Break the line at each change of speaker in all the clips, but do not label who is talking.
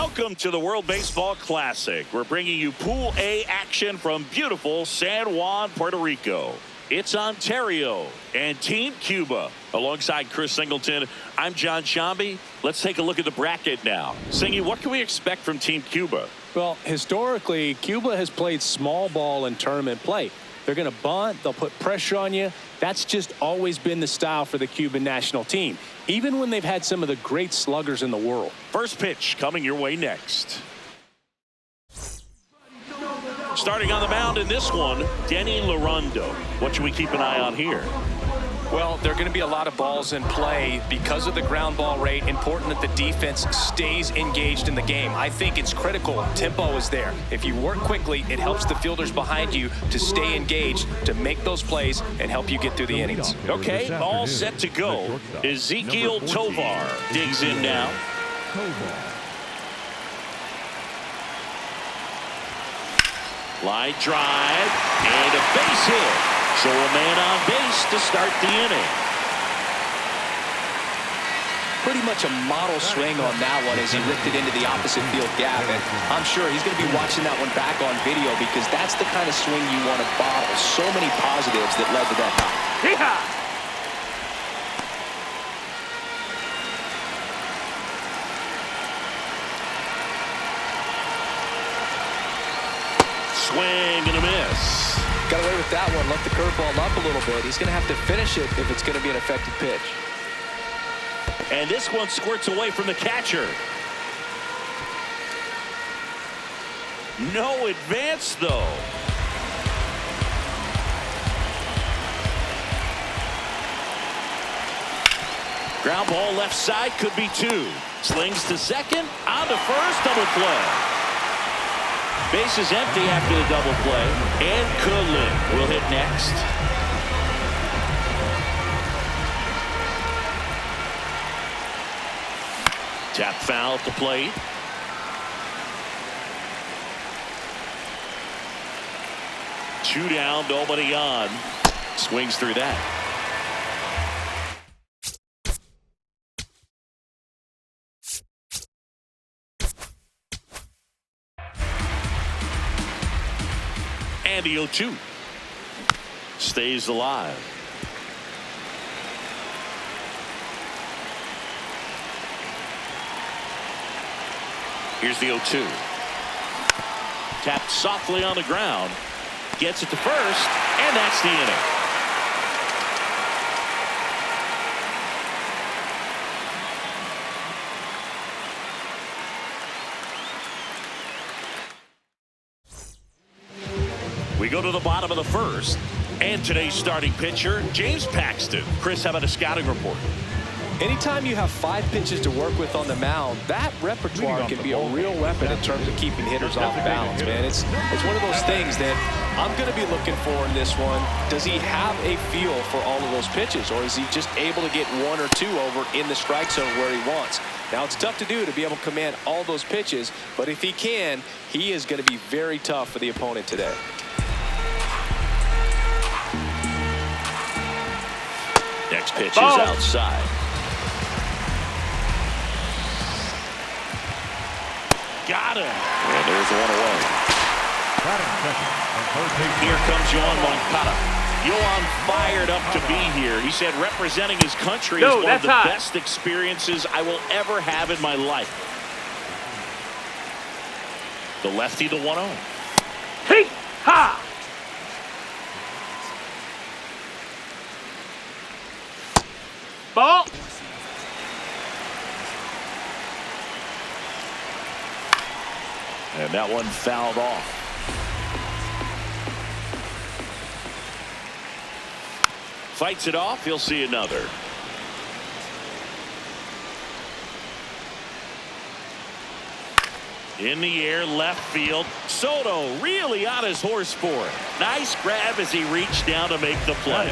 Welcome to the World Baseball Classic. We're bringing you Pool A action from beautiful San Juan, Puerto Rico. It's Ontario and Team Cuba. Alongside Chris Singleton, I'm John Shambi. Let's take a look at the bracket now. Singy, what can we expect from Team Cuba?
Well, historically, Cuba has played small ball in tournament play. They're going to bunt. They'll put pressure on you. That's just always been the style for the Cuban national team, even when they've had some of the great sluggers in the world.
First pitch coming your way next. Starting on the mound in this one, Denny Larondo. What should we keep an eye on here?
Well, there are going to be a lot of balls in play because of the ground ball rate. Important that the defense stays engaged in the game. I think it's critical. Tempo is there. If you work quickly, it helps the fielders behind you to stay engaged, to make those plays, and help you get through the innings.
Okay, all set to go. Ezequiel Tovar digs in now. Line drive and a base hit. So a man on base to start the inning.
Pretty much a model swing on that one as he ripped it into the opposite field gap. And I'm sure he's going to be watching that one back on video because that's the kind of swing you want to bottle. So many positives that led to that knock.
Yeehaw! Swing and a miss.
Got away with that one. Left the curveball up a little bit. He's going to have to finish it if it's going to be an effective pitch.
And this one squirts away from the catcher. No advance, though. Ground ball left side, could be two. Slings to second, on to first, double play. Base is empty after the double play, and Cullen will hit next. Tap foul at the plate. Two down, nobody on. Swings through that. And the 0-2 stays alive. Here's the 0-2. Tapped softly on the ground. Gets it to first, and that's the inning. We go to the bottom of the first, and today's starting pitcher, James Paxton. Chris, how about a scouting report?
Anytime you have 5 pitches to work with on the mound, that repertoire can be a real weapon in terms of keeping hitters off balance, man. It's one of those things that I'm going to be looking for in this one. Does he have a feel for all of those pitches, or is he just able to get 1 or 2 over in the strike zone where he wants? Now, it's tough to do to be able to command all those pitches, but if he can, he is going to be very tough for the opponent today.
Next pitch is outside. Got him. And there's one away. Here comes Yohan Moncada. Yohan fired up to be here. He said representing his country is one of the best experiences I will ever have in my life. The lefty, the 1-0.
Hey! Ha! Ball.
And that one fouled off. Fights it off. He'll see another. In the air, left field. Soto really on his horse for it. Nice grab as he reached down to make the play.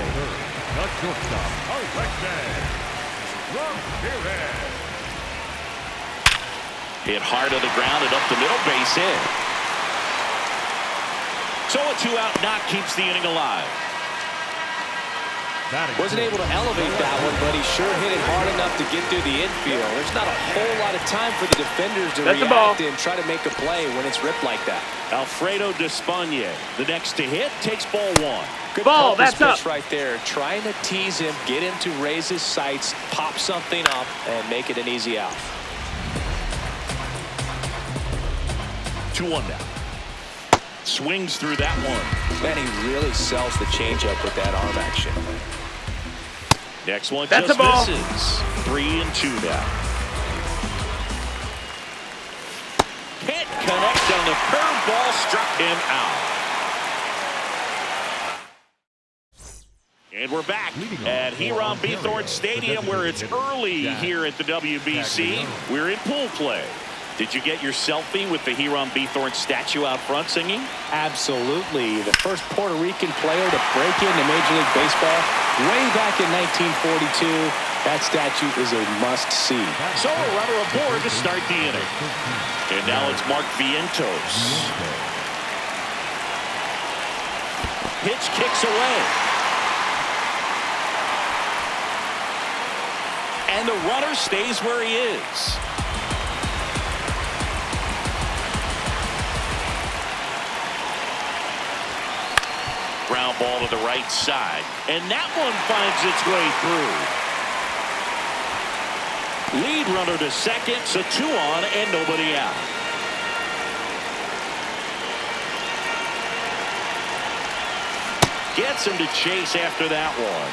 Hit hard on the ground and up the middle, base hit. So a 2-out knock keeps the inning alive.
Wasn't able to elevate that one, but he sure hit it hard enough to get through the infield. There's not a whole lot of time for the defenders to react and try to make a play when it's ripped like that.
Alfredo Despagne, the next to hit, takes ball one.
Good
ball, that's
pitch right there. Trying to tease him, get him to raise his sights, pop something up, and make it an easy out.
2-1 now. Swings through that one.
Man, he really sells the changeup with that arm action.
Next one
That's
just
a ball.
misses. 3-2 now. Can't connect on the curveball, struck him out. And we're back at Hiram Bithorn Stadium, where it's early here at the WBC. We're in pool play. Did you get your selfie with the Hiram Bithorn statue out front singing?
Absolutely. The first Puerto Rican player to break into Major League Baseball way back in 1942. That statue is a must-see.
So a runner aboard to start the inning. And now it's Mark Vientos. Pitch kicks away. And the runner stays where he is. Ground ball to the right side. And that one finds its way through. Lead runner to second, so 2 on and nobody out. Gets him to chase after that one.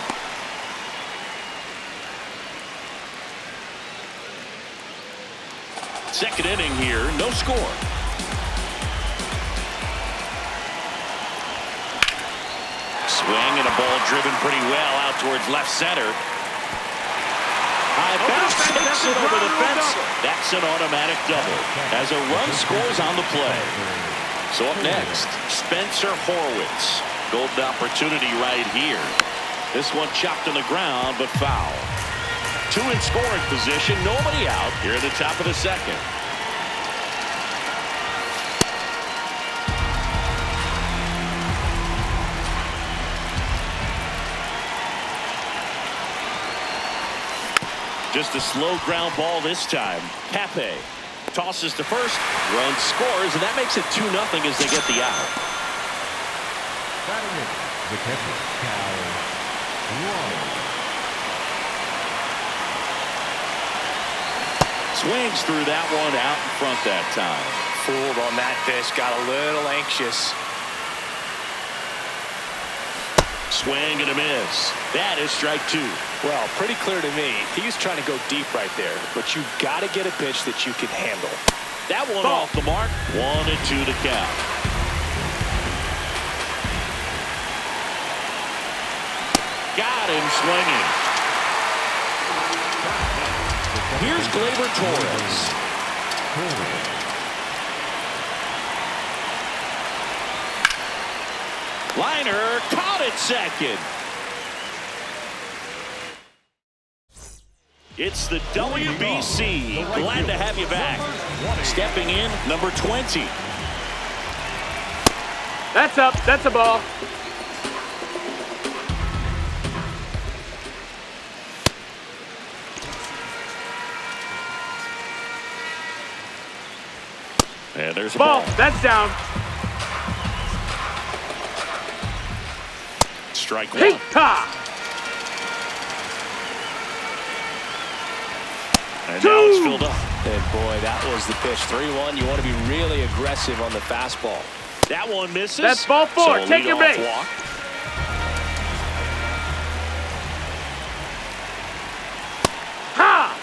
Second inning here, no score. Swing and a ball driven pretty well out towards left center. High bounce, takes it over the fence. That's an automatic double as a run scores on the play. So up next, Spencer Horwitz. Golden opportunity right here. This one chopped on the ground, but foul. 2 in scoring position, nobody out here at the top of the second. Just a slow ground ball this time. Pape tosses to first, run scores, and that makes it 2-0 as they get the out.
The catcher, Cal Wall.
Swings through that one out in front that time.
Fooled on that pitch, got a little anxious.
Swing and a miss. That is strike 2.
Well, pretty clear to me. He was trying to go deep right there, but you got to get a pitch that you can handle.
That one off the mark. 1-2 to count. Got him swinging. Here's Gleyber Torres. Liner caught at second. It's the WBC. Glad to have you back. Stepping in, number 20.
That's up. That's a ball.
And there's a
Ball.
ball.
That's down.
Strike 1.
Hey-ha!
And now it's filled up.
And boy, that was the pitch. 3-1. You want to be really aggressive on the fastball.
That one misses.
That's ball 4.
So
Take your
leadoff
base.
walk.
Ha!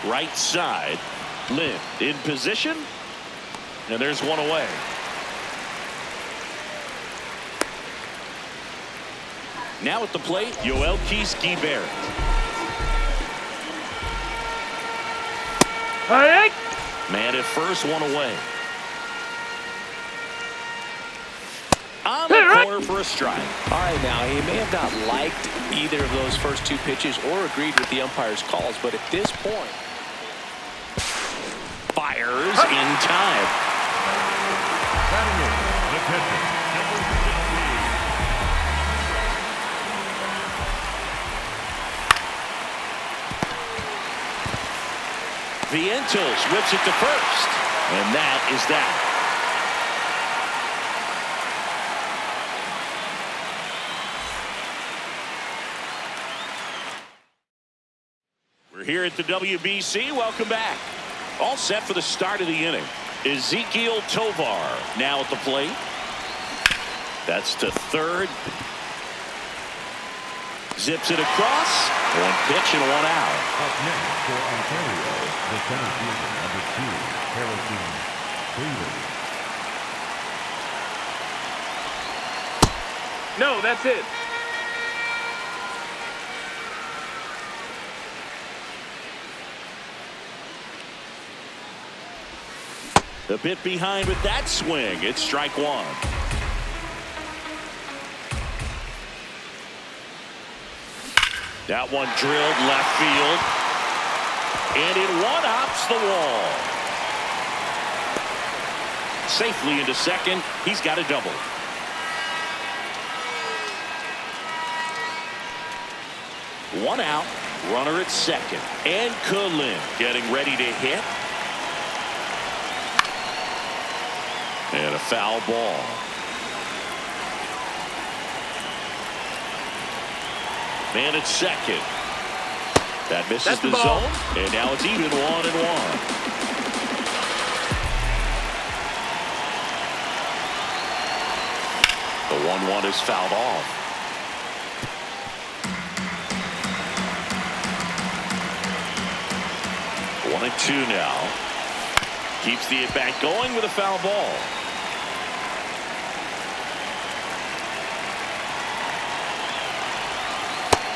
Right side. Lynn in position. And there's one away. Now at the plate, Yoel Barrett.
Hey!
Man at first, one away. On the corner for a strike.
All right, now, he may have not liked either of those first 2 pitches or agreed with the umpire's calls, but at this point,
Fires in time.
catcher, number 16.
Vientos whips it to first. And that is that. We're here at the WBC. Welcome back. All set for the start of the inning. Ezekiel Tovar now at the plate. That's to third. Zips it across. One pitch and one out.
Up next for Ontario, the center fielder, number 2, Harrison Cleveland.
No, that's it.
A bit behind with that swing. It's strike one. That one drilled left field. And it one-hops the wall. Safely into second. He's got a double. One out. Runner at second. And Cullen getting ready to hit. And a foul ball. Man at second. That misses the zone. And now it's even 1-1. The 1-1 is fouled off. One and two now. Keeps the at-bat going with a foul ball.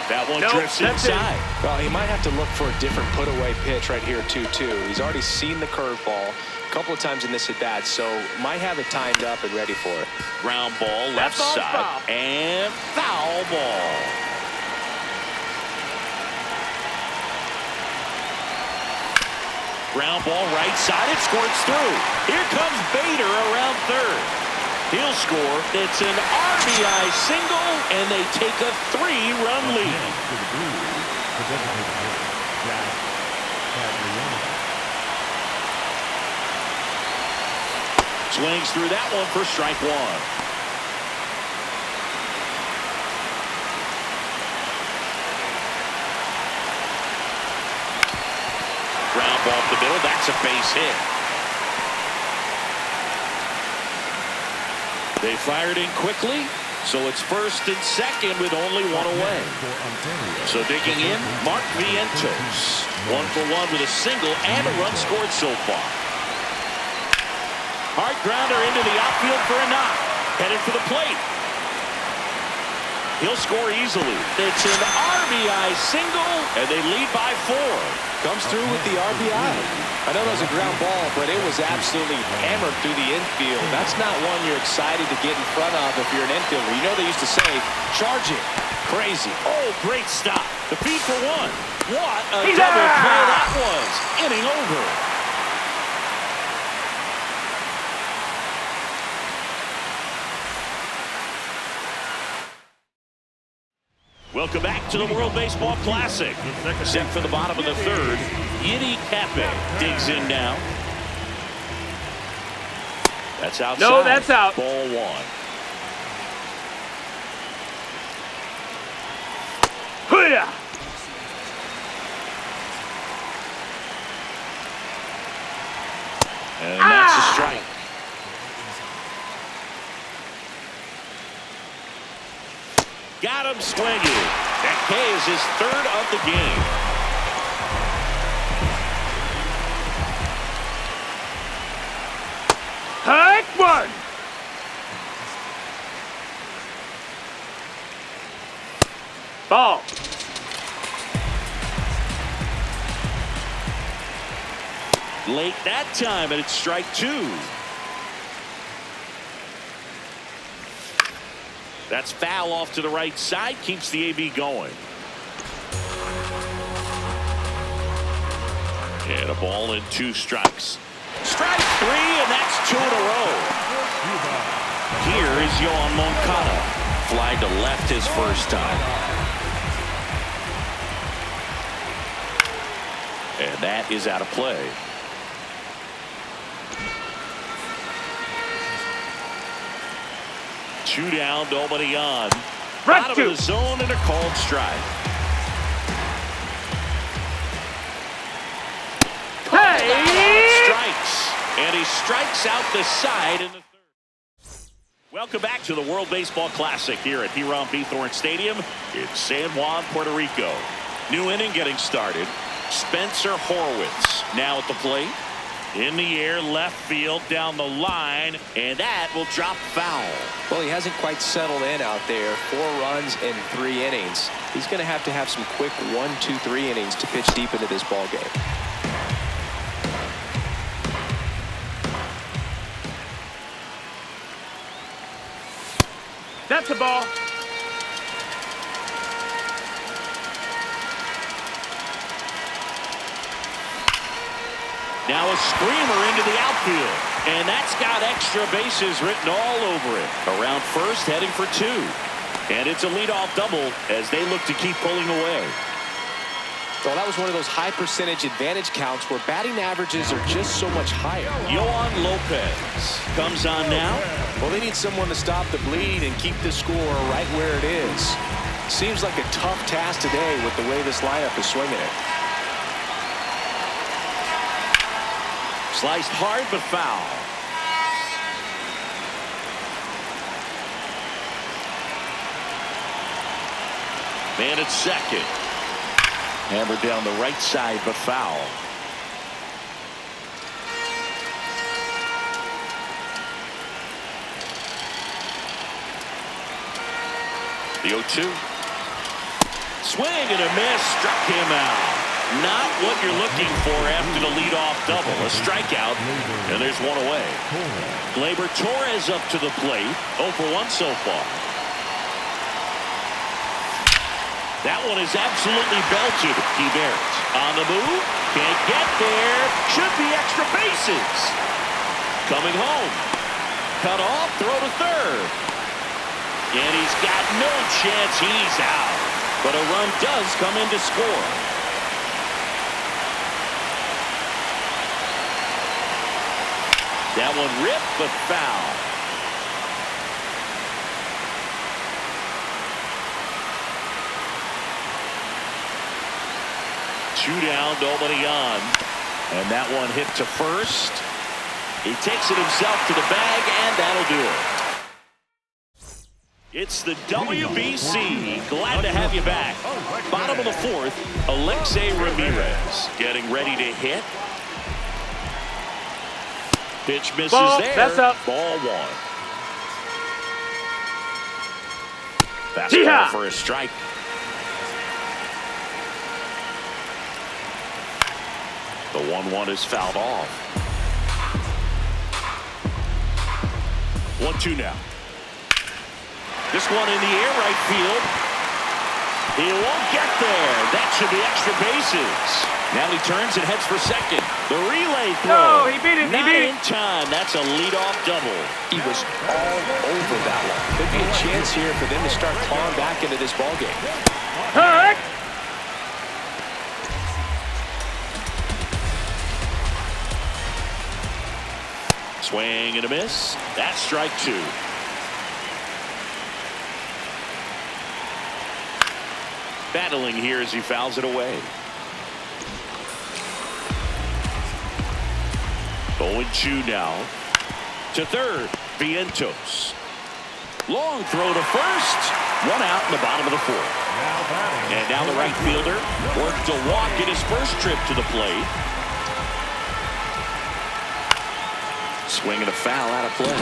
That one drifts inside.
Well, he might have to look for a different put-away pitch right here, 2-2. He's already seen the curveball a couple of times in this at-bat, so might have it timed up and ready for it.
Ground ball left side.
Foul.
And foul ball. Ground ball right side. It squirts through. Here comes Bader around third. He'll score. It's an RBI single, and they take a 3-run lead.
To the Blues, the designated hitter, Jack Cagliano.
Swings through that one for strike one. Ground ball up the middle. That's a base hit. They fired in quickly, so it's first and second with only one away. So digging in, Mark Vientos. 1-for-1 with a single and a run scored so far. Hard grounder into the outfield for a knock. Headed for the plate. He'll score easily. It's an RBI single, and they lead by 4.
Comes through with the RBI. I know that was a ground ball, but it was absolutely hammered through the infield. That's not one you're excited to get in front of if you're an infielder. You know they used to say, charge it. Crazy.
Oh, great stop. The feed for one. What a double play that was. Inning over. Welcome back to the World Baseball Classic. Set for the bottom of the third. Yiddy Cappe digs in now. That's outside.
No, that's out.
Ball one.
Hoo-yah!
And that's a strike. Got him swinging. That K is his third of the game.
Hike one! Ball.
Late that time, and it's strike two. That's foul off to the right side. Keeps the AB going. And a ball and 2 strikes. Strike 3, and that's 2 in a row. He Yoan Moncada. Fly to left his first time. And that is out of play. Two down, nobody on. Out of the zone and a called strike. Strikes, and he strikes out the side in the third. Welcome back to the World Baseball Classic here at Hiram B. Thorne Stadium in San Juan, Puerto Rico. New inning getting started. Spencer Horwitz now at the plate. In the air, left field, down the line, and that will drop foul.
Well, he hasn't quite settled in out there. 4 runs in 3 innings. He's going to have some quick 1, 2, 3 innings to pitch deep into this ball game.
That's a ball.
Now a screamer into the outfield, and that's got extra bases written all over it. Around first, heading for 2. And it's a leadoff double as they look to keep pulling away.
Well, that was one of those high percentage advantage counts where batting averages are just so much higher.
Yoan Lopez comes on now.
Well, they need someone to stop the bleed and keep the score right where it is. Seems like a tough task today with the way this lineup is swinging it.
Sliced hard but foul. Man at second. Hammered down the right side but foul. The 0-2. Swing and a miss. Struck him out. Not what you're looking for after the leadoff double. A strikeout, and there's one away. Gleyber Torres up to the plate. 0 for 1 so far. That one is absolutely belted. He bears. On the move. Can't get there. Should be extra bases. Coming home. Cut off. Throw to third. And he's got no chance. He's out. But a run does come in to score. That one ripped but foul. Two down, nobody on. And that one hit to first. He takes it himself to the bag, and that'll do it. It's the WBC. Glad to have you back. Bottom of the 4th, Alexei Ramirez getting ready to hit. Pitch misses there.
That's up.
Ball 1. Fastball for a strike. The 1-1 is fouled off. 1-2 now. This one in the air, right field. He won't get there. That should be extra bases. Now he turns and heads for second. The relay throw.
No, he beat it.
Not in time. That's a leadoff double.
He was all over that one. Could be a chance here for them to start clawing back into this ball game.
Hurt.
Swing and a miss. That's strike 2. Battling here as he fouls it away. 0-2 now. To third, Vientos. Long throw to first. 1 out in the bottom of the 4th. And now the right fielder worked to walk in his first trip to the plate. Swing and a foul out of play.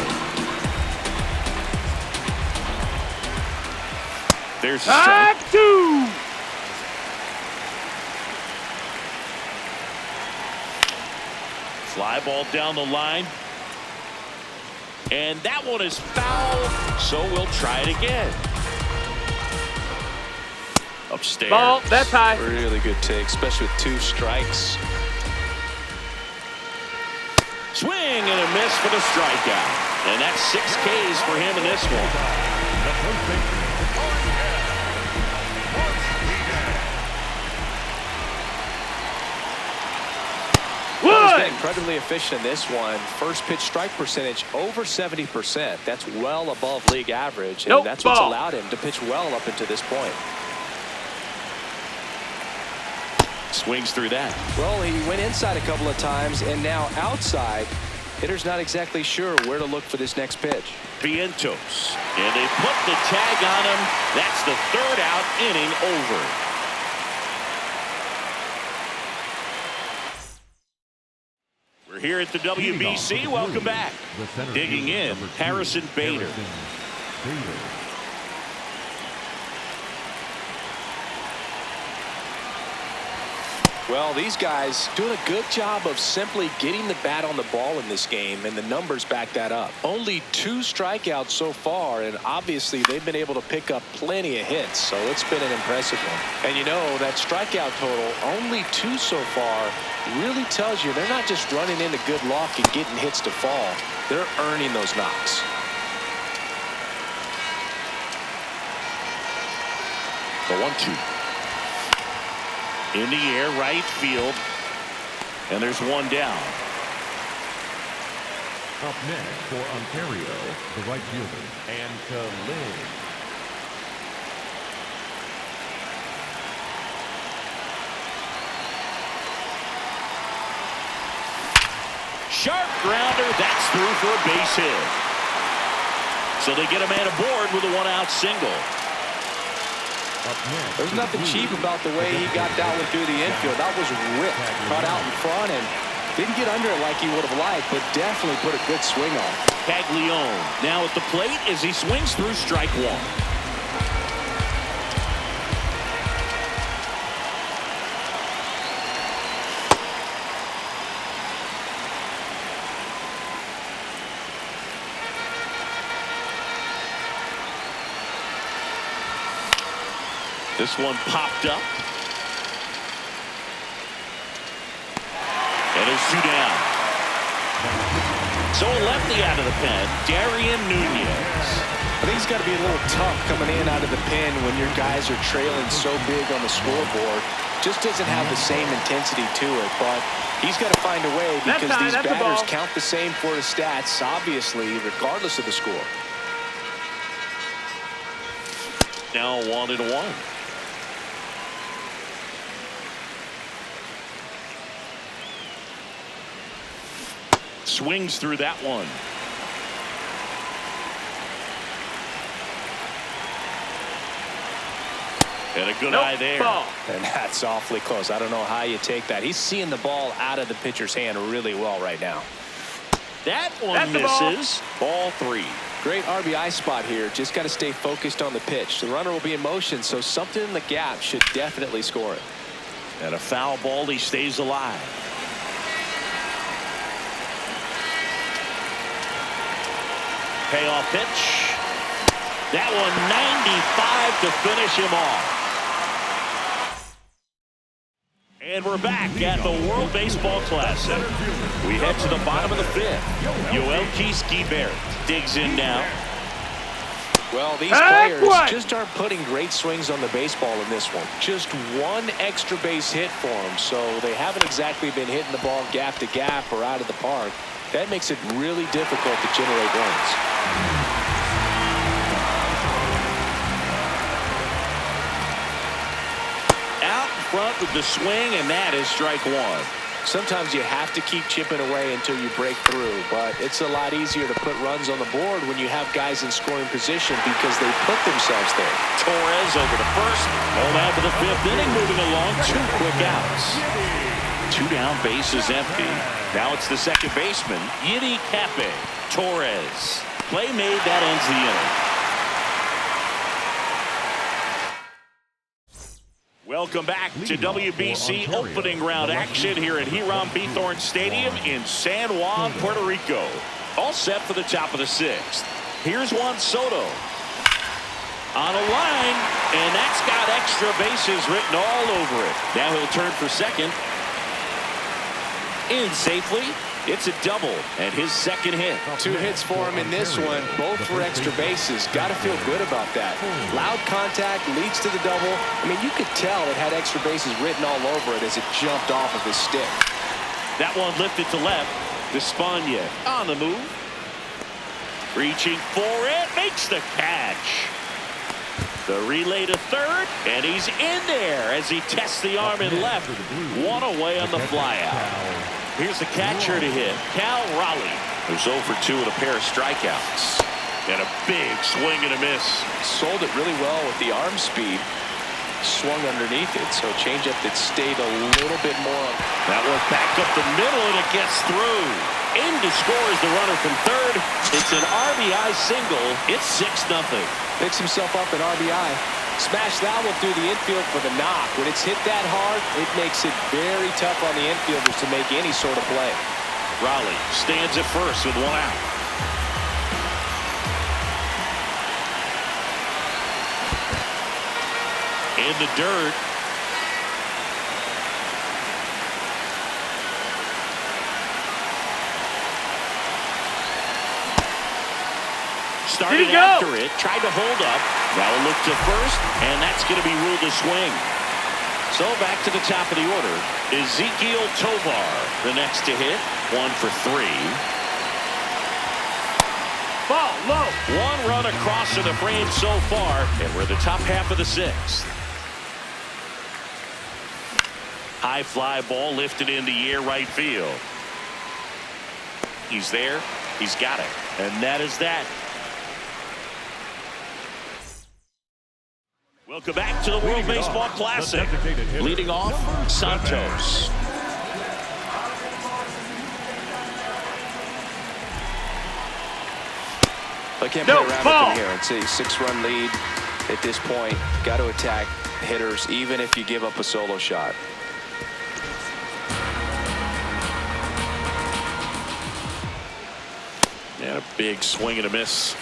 There's a strike.
2.
Fly ball down the line. And that one is foul, so we'll try it again. Upstairs.
Ball, that's high.
Really good take, especially with 2 strikes.
Swing and a miss for the strikeout. And that's 6 Ks for him in this one.
Well, he's been incredibly efficient in this one. First pitch strike percentage over 70%. That's well above league average, and that's what's allowed him to pitch well up until this point.
Swings through that.
Well, he went inside a couple of times, and now outside. Hitter's not exactly sure where to look for this next pitch.
Vientos. And they put the tag on him. That's the 3rd out, inning over. We're here at the WBC. Welcome back. Digging in, Harrison Bader.
Well, these guys doing a good job of simply getting the bat on the ball in this game, and the numbers back that up. Only 2 strikeouts so far, and obviously they've been able to pick up plenty of hits, so it's been an impressive one. And you know, that strikeout total, only 2 so far, really tells you they're not just running into good luck and getting hits to fall. They're earning those knocks.
The 1-2. In the air, right field. And there's one down.
Up next for Ontario, the right fielder, Anka Lynn.
Sharp grounder. That's through for a base hit. So they get a man aboard with a 1-out single.
There's nothing cheap about the way he got that one through the infield. That was ripped, caught out in front, and didn't get under it like he would have liked, but definitely put a good swing on.
Caglione now at the plate as he swings through strike 1. This one popped up. And there's 2 down. So a lefty out of the pen, Darian Nunez.
I think it's got to be a little tough coming in out of the pen when your guys are trailing so big on the scoreboard. Just doesn't have the same intensity to it, but he's got to find a way because these batters count the same for his stats, obviously, regardless of the score.
Now 1-1. Swings through that one. And a good eye there.
And that's awfully close. I don't know how you take that. He's seeing the ball out of the pitcher's hand really well right now.
That one misses. Ball 3.
Great RBI spot here. Just got to stay focused on the pitch. The runner will be in motion, so something in the gap should definitely score it.
And a foul ball. He stays alive. Payoff pitch. That one 95 to finish him off. And we're back at the World Baseball Classic. We head to the bottom of the 5th. Yoel Kiski-Barrett digs in now.
Well, these players just aren't putting great swings on the baseball in this one. Just 1 extra base hit for them, so they haven't exactly been hitting the ball gap to gap or out of the park. That makes it really difficult to generate runs.
Out in front with the swing, and that is strike 1.
Sometimes you have to keep chipping away until you break through, but it's a lot easier to put runs on the board when you have guys in scoring position because they put themselves there.
Torres over to first. Home out to the 5th inning, moving along. 2 quick outs. 2 down, base is empty. Now it's the second baseman, Yiddy Cape. Torres. Play made, that ends the inning. Welcome back to WBC opening round action here at Hiram Bithorn Stadium in San Juan, Puerto Rico. All set for the top of the 6th. Here's Juan Soto. On a line, and that's got extra bases written all over it. Now he'll turn for second. In safely. It's a double and his second hit.
2 hits for him in this one, both for extra bases. Got to feel good about that. Loud contact leads to the double. I mean, you could tell it had extra bases written all over it as it jumped off of his stick.
That one lifted to left. Despaigne on the move. Reaching for it, makes the catch. The relay to third, and he's in there as he tests the arm in left. 1 away on the flyout. Here's the catcher to hit, Cal Raleigh, who's 0 for 2 with a pair of strikeouts. And a big swing and a miss.
Sold it really well with the arm speed. Swung underneath it, so changeup that stayed a little bit more.
That one back up the middle, and it gets through. In to score is the runner from third. It's an RBI single. It's 6-0.
Picks himself up an RBI. Smash that one through the infield for the knock. When it's hit that hard, it makes it very tough on the infielders to make any sort of play.
Raleigh stands at first with 1 out. In the dirt. Started after it, tried to hold up. Now a look to first, and that's going to be ruled a swing. So back to the top of the order. Ezekiel Tovar, the next to hit. 1 for 3.
Ball low.
1 run across to the frame so far, and we're the top half of the 6th. High fly ball lifted in the air, right field. He's there. He's got it. And that is that. Welcome back to the World Baseball Classic. Leading off, Santos.
I can't play around with him here. It's a 6-run lead at this point. Got to attack hitters, even if you give up a solo shot.
And a big swing and a miss.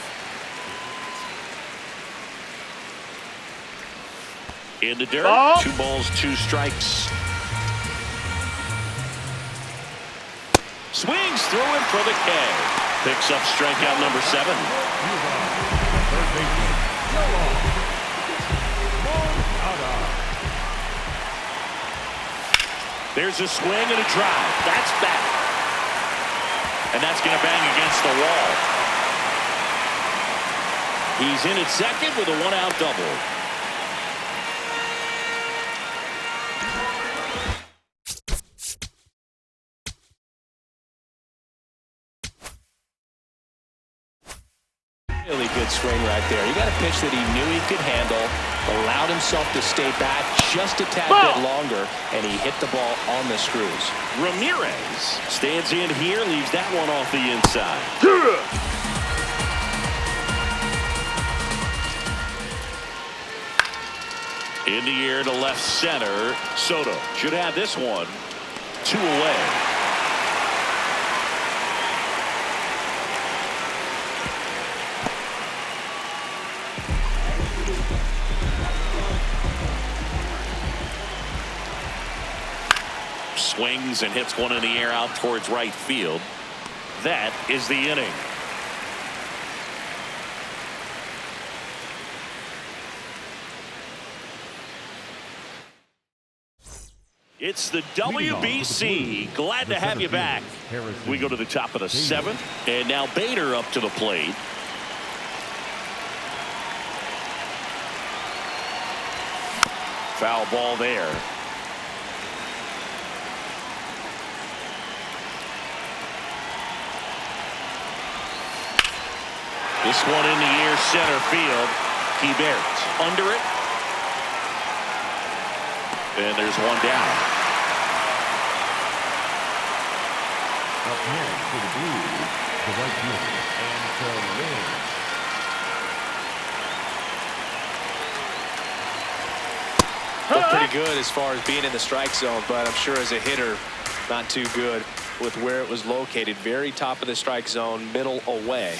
In the dirt.
Ball.
2 balls, 2 strikes. Swings through him for the K. Picks up strikeout number 7. There's a swing and a drive. That's back. And that's going to bang against the wall. He's in at second with a 1-out double.
Really good swing right there. He got a pitch that he knew he could handle, allowed himself to stay back just a tad bit longer, and he hit the ball on the screws.
Ramirez stands in here, leaves that one off the inside. In the air to left center. Soto should have this one 2 away. Swings and hits one in the air out towards right field. That is the inning. It's the WBC. Glad to have you back. We go to the top of the 7th, and now Bader up to the plate. Foul ball there. This one in the air, center field. Hebert under it. And there's one down.
Up next for the Blues, the right fielder, Anthony.
Looked pretty good as far as being in the strike zone, but I'm sure as a hitter, not too good with where it was located. Very top of the strike zone, middle away.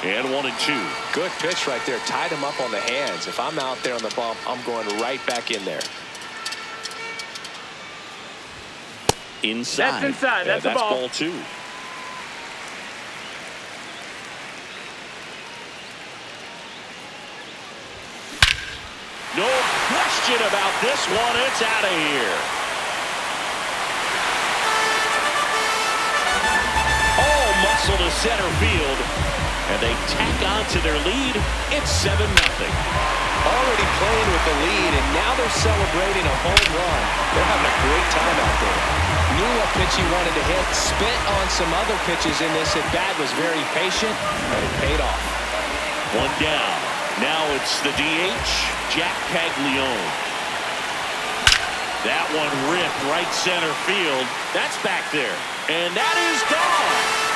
And 1-2.
Good pitch right there. Tied him up on the hands. If I'm out there on the bump, I'm going right back in there.
Inside.
That's inside. That's a ball.
Ball 2. No question about this one. It's out of here. All muscle to center field. And they tack on to their lead. It's 7-0.
Already playing with the lead, and now they're celebrating a home run. They're having a great time out there. Knew what pitch he wanted to hit. Spent on some other pitches in this at-bat. Was very patient, and it paid off.
One down. Now it's the DH, Jack Paglione. That one ripped right center field. That's back there. And that is gone.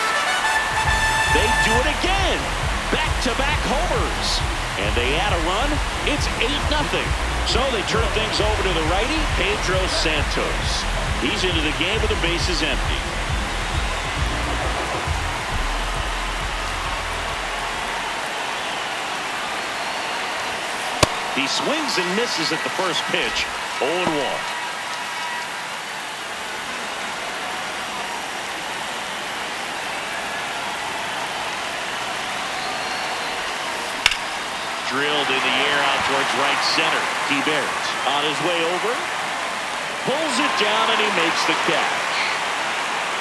They do it again. Back-to-back homers. And they add a run. It's 8-0. So they turn things over to the righty, Pedro Santos. He's into the game with the bases empty. He swings and misses at the first pitch. 0-1. Drilled in the air out towards right center. Hebert on his way over. Pulls it down and he makes the catch.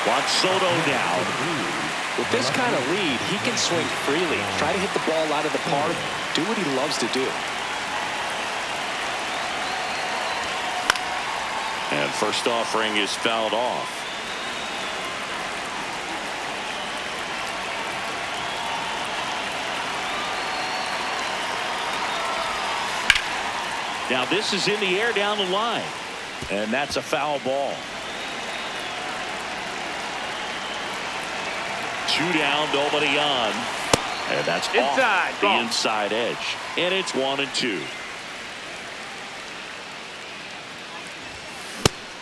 Juan Soto down.
With this kind of lead, he can swing freely. Try to hit the ball out of the park. Do what he loves to do.
And first offering is fouled off. Now this is in the air down the line. And that's a foul ball. 2 down, nobody on. And that's
inside
off the inside edge. And it's 1-2.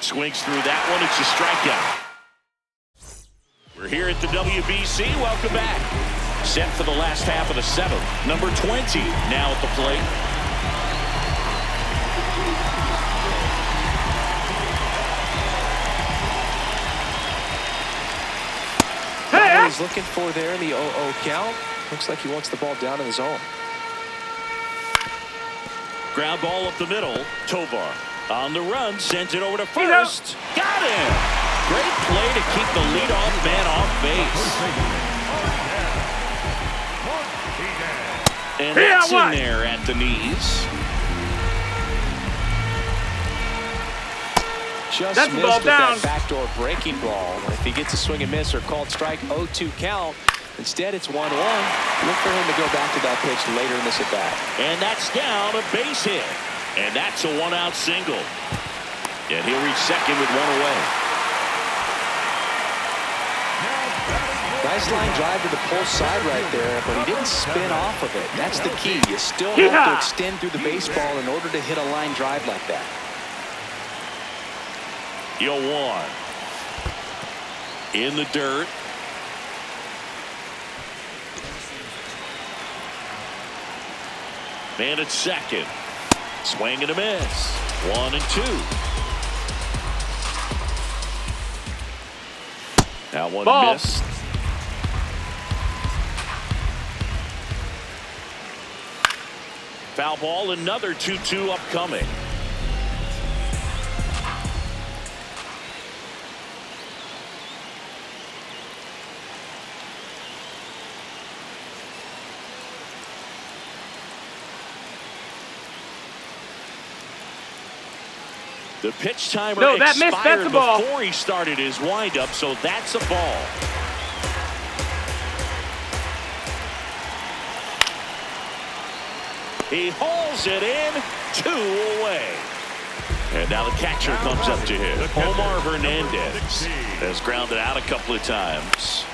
Swings through that one. It's a strikeout. We're here at the WBC. Welcome back. Set for the last half of the 7th. Number 20 now at the plate.
What he's looking for there in the 0-0 count. Looks like he wants the ball down in the zone.
Ground ball up the middle. Tovar on the run, sends it over to first. Got him. Great play to keep the leadoff man off base. And that's in there at the knees.
Just missed with that backdoor breaking ball. If he gets a swing and miss or called strike, 0-2 count. Instead, it's 1-1. Look for him to go back to that pitch later in this at bat.
And that's down, a base hit. And that's a 1-out single. And he'll reach second with 1 away.
Nice line drive to the pull side right there, but he didn't spin off of it. That's the key. You still have to extend through the baseball in order to hit a line drive like that.
0-1. In the dirt. Man at second. Swing and a miss. 1-2. Now one missed. Foul ball, another 2-2 upcoming. The pitch timer expired before he started his windup, so that's a ball. He hauls it in, 2 away. And now the catcher comes up to hit. Omar Hernandez has grounded out a couple of times.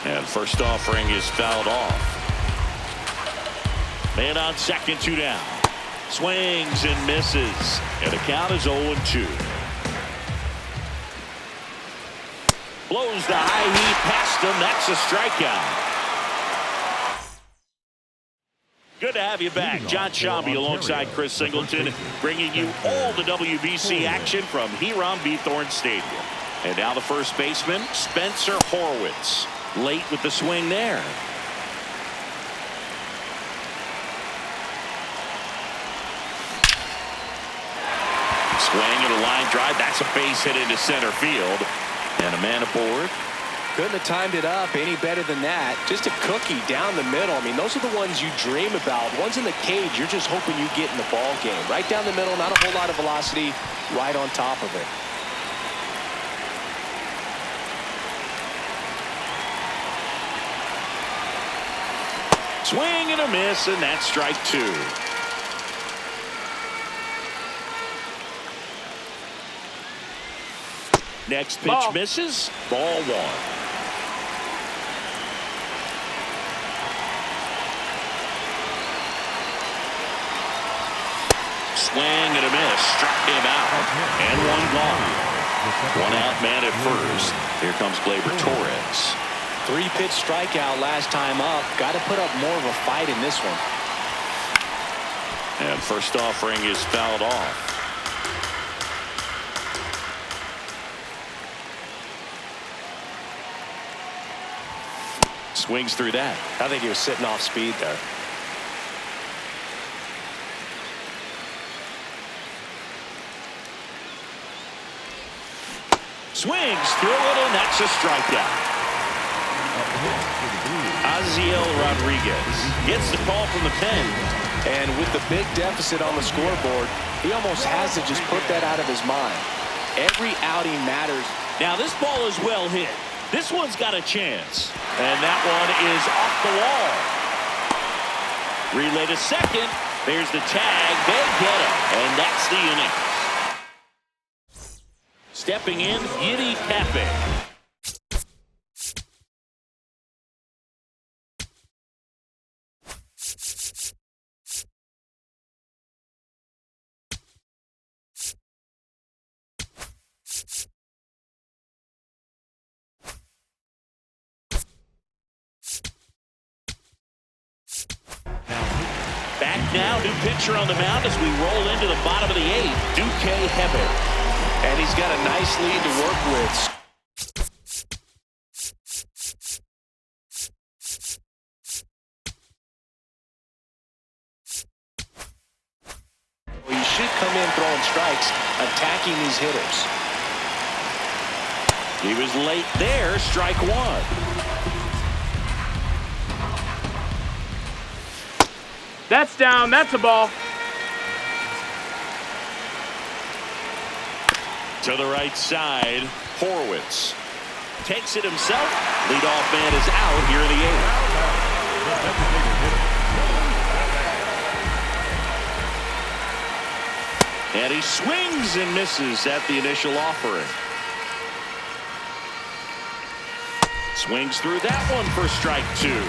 And first offering is fouled off. Man on second, 2 down. Swings and misses. And the count is 0-2. Blows the high heat past him. That's a strikeout. Good to have you back. John Shambi alongside Chris Singleton, bringing you all the WBC action from here on Beathorn Stadium. And now the first baseman, Spencer Horwitz. Late with the swing there. Swing and a line drive. That's a base hit into center field. And a man aboard.
Couldn't have timed it up any better than that. Just a cookie down the middle. I mean, those are the ones you dream about. Ones in the cage, you're just hoping you get in the ball game. Right down the middle, not a whole lot of velocity, right on top of it.
Swing and a miss, and that's strike two. Next pitch misses. Ball one. Swing and a miss. Struck him out. And one gone. One out man at first. Here comes Gleyber Torres.
3-pitch strikeout last time up. Got to put up more of a fight in this one.
And first offering is fouled off. Swings through that.
I think he was sitting off speed there.
Swings through it, and that's a strikeout. Aziel Rodriguez gets the call from the pen.
And with the big deficit on the scoreboard, he almost has to just put that out of his mind. Every outing matters.
Now this ball is well hit. This one's got a chance. And that one is off the wall. Relay to second. There's the tag. They get him. And that's the inning. Stepping in, Yiddy Cafe. Back now, new pitcher on the mound as we roll into the bottom of the eighth, Duque Hebert.
And he's got a nice lead to work with. Well, you should come in throwing strikes, attacking these hitters.
He was late there, strike one.
That's down. That's a ball.
To the right side, Horwitz takes it himself. Leadoff man is out here in the eighth. And he swings and misses at the initial offering. Swings through that one for strike two.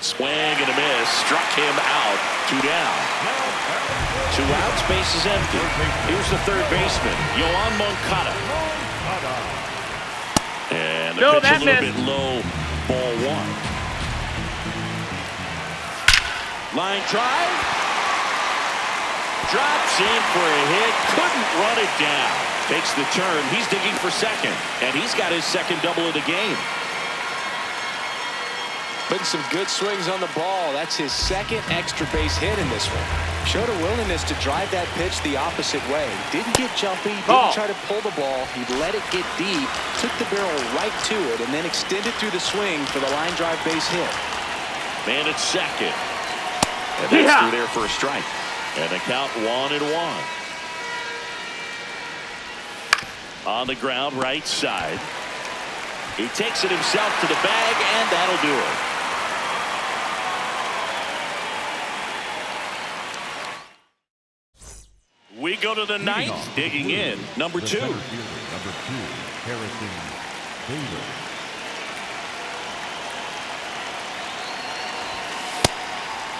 Swing and a miss. Struck him out. Two down. 2 outs. Base is empty. Here's the third baseman, Yoan Moncada. And the pitch a little bit low. Ball one. Line drive. Drops in for a hit. Couldn't run it down. Takes the turn. He's digging for second. And he's got his second double of the game.
Putting some good swings on the ball. That's his second extra base hit in this one. Showed a willingness to drive that pitch the opposite way. Didn't get jumpy, didn't try to pull the ball. He let it get deep, took the barrel right to it, and then extended through the swing for the line drive base hit.
Man at second. And that's through there for a strike. And the count 1-1. On the ground, right side. He takes it himself to the bag, and that'll do it. We go to the ninth, digging in, number two.
Number 2, Harrison Bader.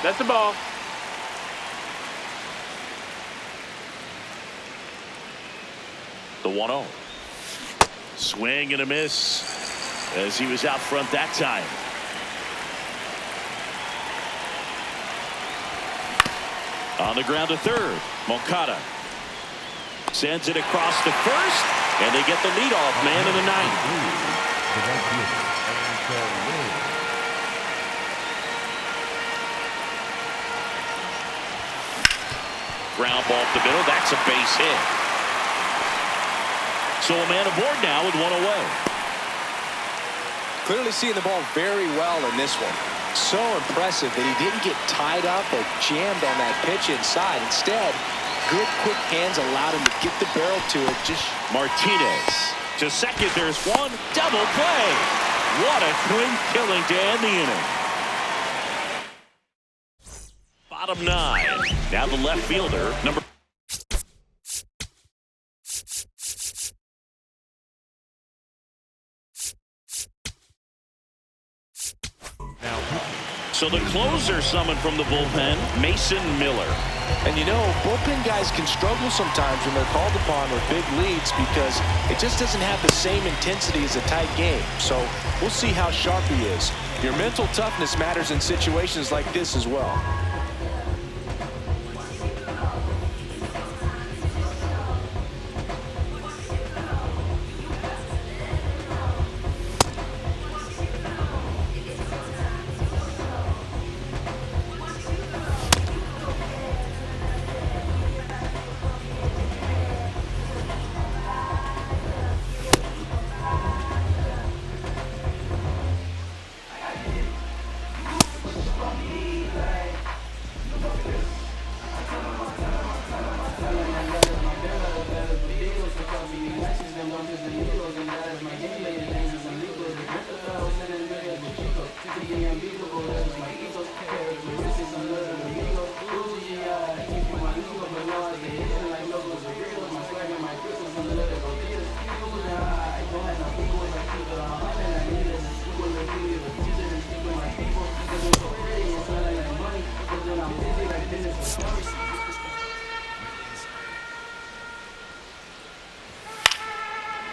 That's the ball.
The 1-0. Swing and a miss as he was out front that time. On the ground to third. Moncada sends it across to first, and they get the leadoff man in the ninth. Ground ball up the middle. That's a base hit. So a man aboard now with one away.
Clearly seeing the ball very well in this one. So impressive that he didn't get tied up or jammed on that pitch inside. Instead, good quick hands allowed him to get the barrel to it. Just
Martinez to second. There's one. Double play. What a clean killing to end the inning. Bottom nine. Now the left fielder, number. So the closer summoned from the bullpen, Mason Miller.
And you know, bullpen guys can struggle sometimes when they're called upon with big leads because it just doesn't have the same intensity as a tight game. So we'll see how sharp he is. Your mental toughness matters in situations like this as well.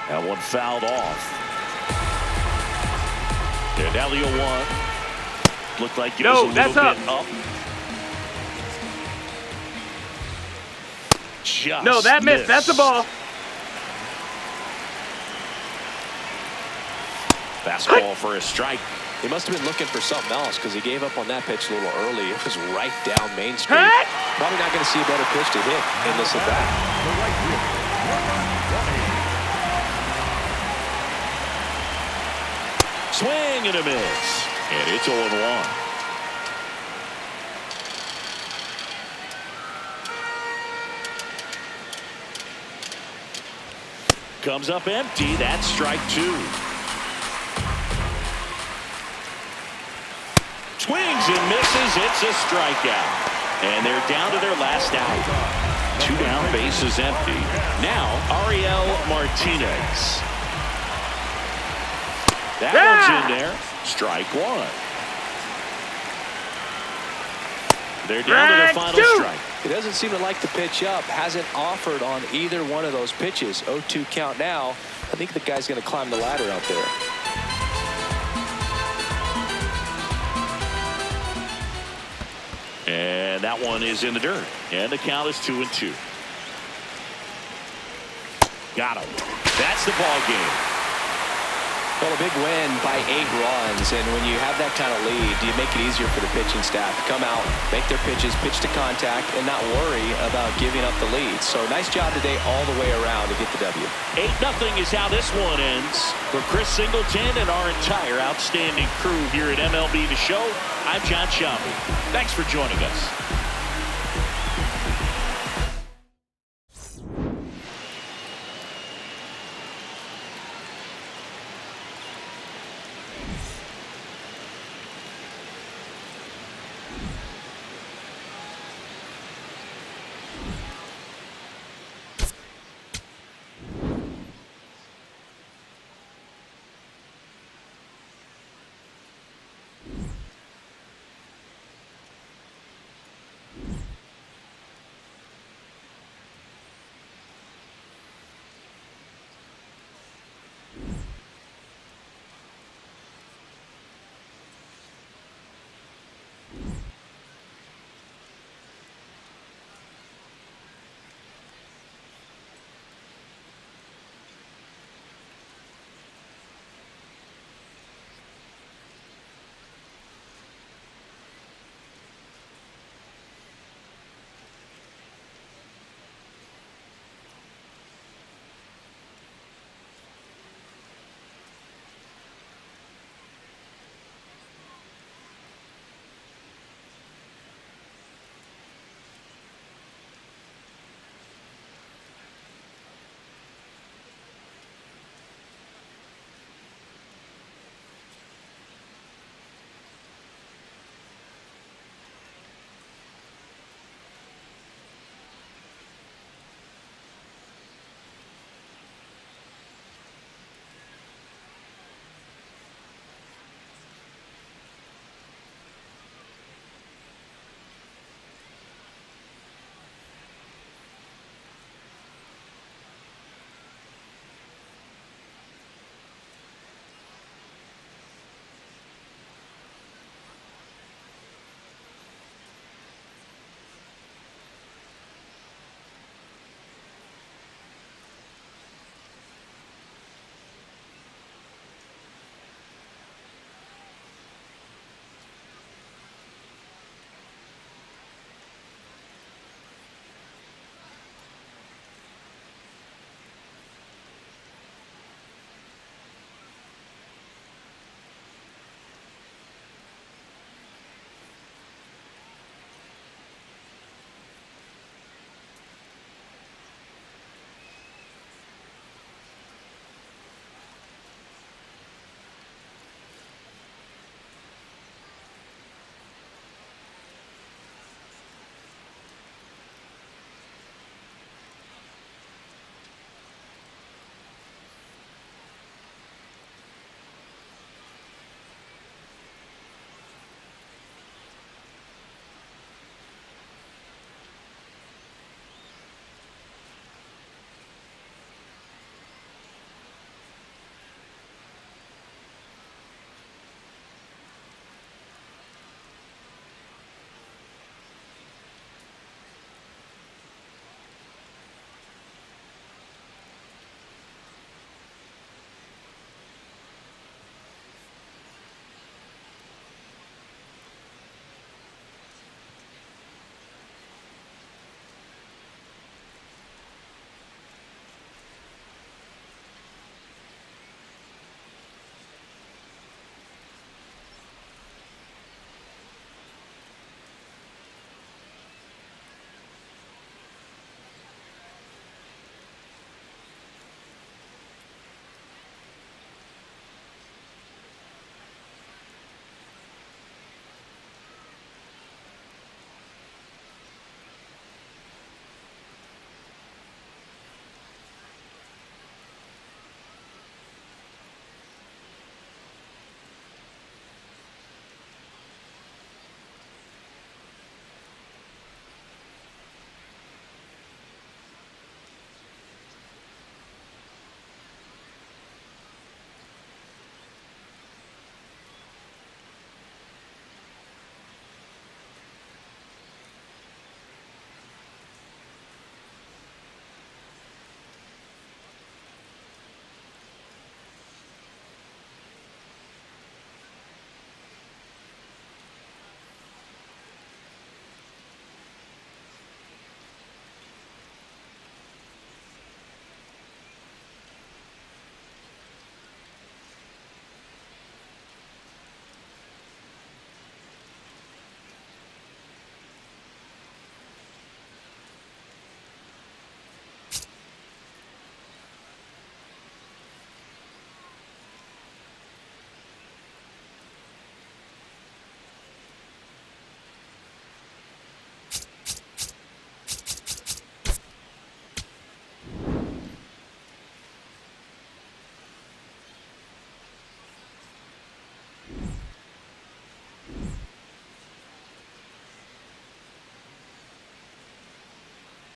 That one fouled off. And Elliott one. Looked like it was a little bit up. Just
No, that missed. That's a ball.
Fastball for a strike.
He must have been looking for something else because he gave up on that pitch a little early. It was right down Main Street. Probably not going to see a better pitch to hit in this at bat.
Swing and a miss. And it's 0-1. Comes up empty. That's strike two. Swings and misses. It's a strikeout. And they're down to their last out. 2 down, bases empty. Now, Ariel Martinez. That one's in there. Strike one. They're down to their final strike.
He doesn't seem to like the pitch up. Hasn't offered on either one of those pitches. 0-2 count now. I think the guy's going to climb the ladder out there.
And that one is in the dirt. And the count is 2-2. Got him. That's the ball game.
Well, a big win by 8 runs, and when you have that kind of lead, you make it easier for the pitching staff to come out, make their pitches, pitch to contact, and not worry about giving up the lead. So nice job today all the way around to get the W.
8-0 is how this one ends. For Chris Singleton and our entire outstanding crew here at MLB The Show, I'm John Shambi. Thanks for joining us.